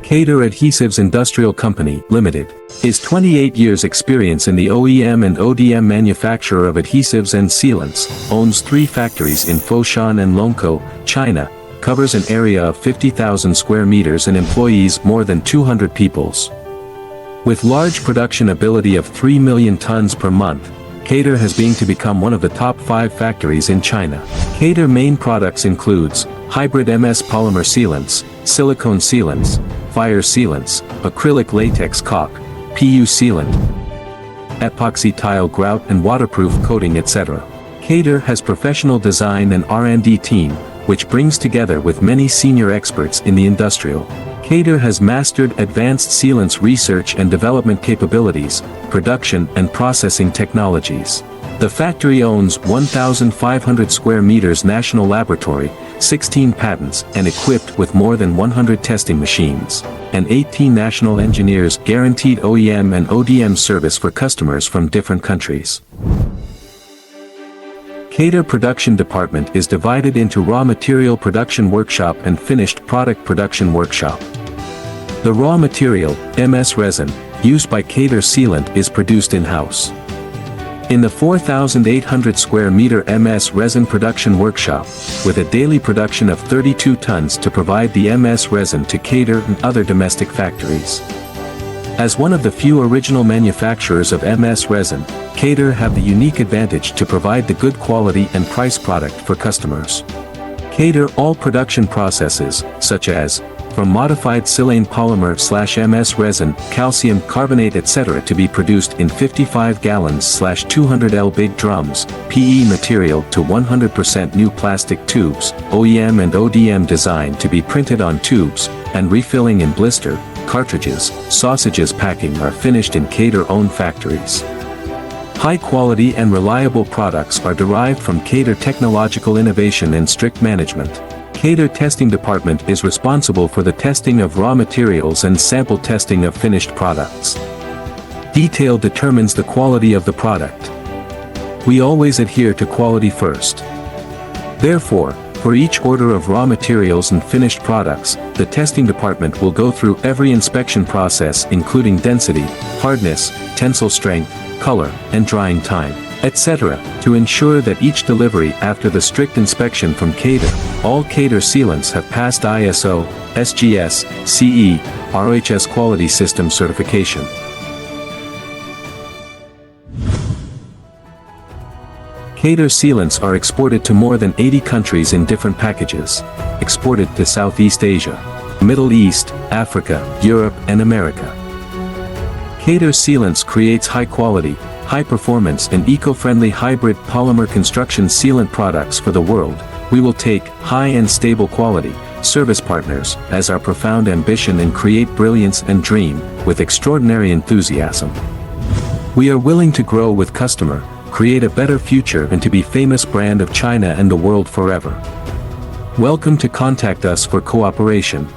Kastar Adhesives Industrial Company, Limited, is 28 years experience in the OEM and ODM manufacturer of adhesives and sealants, owns 3 factories in Foshan and Longkou, China, covers an area of 50,000 square meters and employees more than 200 peoples. With large production ability of 3 million tons per month, Kastar has been to become one of the top 5 factories in China. Kastar main products includes hybrid MS Polymer sealants, silicone sealants, fire sealants, acrylic latex caulk, PU sealant, epoxy tile grout and waterproof coating etc. Kastar has professional design and R&D team, which brings together with many senior experts in the industrial. Kastar has mastered advanced sealants research and development capabilities, production and processing technologies. The factory owns 1,500 square meters national laboratory, 16 patents and equipped with more than 100 testing machines, and 18 national engineers guaranteed OEM and ODM service for customers from different countries. Kastar production department is divided into raw material production workshop and finished product production workshop. The raw material, MS resin, used by Kastar Sealant is produced in-house. In the 4,800 square meter MS resin production workshop, with a daily production of 32 tons to provide the MS resin to Kastar and other domestic factories. As one of the few original manufacturers of MS resin, Kastar have the unique advantage to provide the good quality and price product for customers. Kastar all production processes, such as from modified Silyl Polymer/MS resin, calcium carbonate etc. to be produced in 55 gallons/200 L big drums, PE material to 100% new plastic tubes, OEM and ODM design to be printed on tubes, and refilling in blister, cartridges, sausages packing are finished in Kastar own factories. High quality and reliable products are derived from Kastar technological innovation and strict management. Kastar testing department is responsible for the testing of raw materials and sample testing of finished products. Detail determines the quality of the product. We always adhere to quality first. Therefore, for each order of raw materials and finished products, the testing department will go through every inspection process including density, hardness, tensile strength, color, and drying time, etc., to ensure that each delivery after the strict inspection from Kastar, all Kastar sealants have passed ISO, SGS, CE, RHS quality system certification. Kastar sealants are exported to more than 80 countries in different packages, exported to Southeast Asia, Middle East, Africa, Europe and America. Kastar sealants creates high quality, high performance and eco-friendly hybrid polymer construction sealant products for the world. We will take high and stable quality service partners as our profound ambition and create brilliance and dream with extraordinary enthusiasm. We are willing to grow with customer, create a better future and to be famous brand of China and the world forever. Welcome to contact us for cooperation.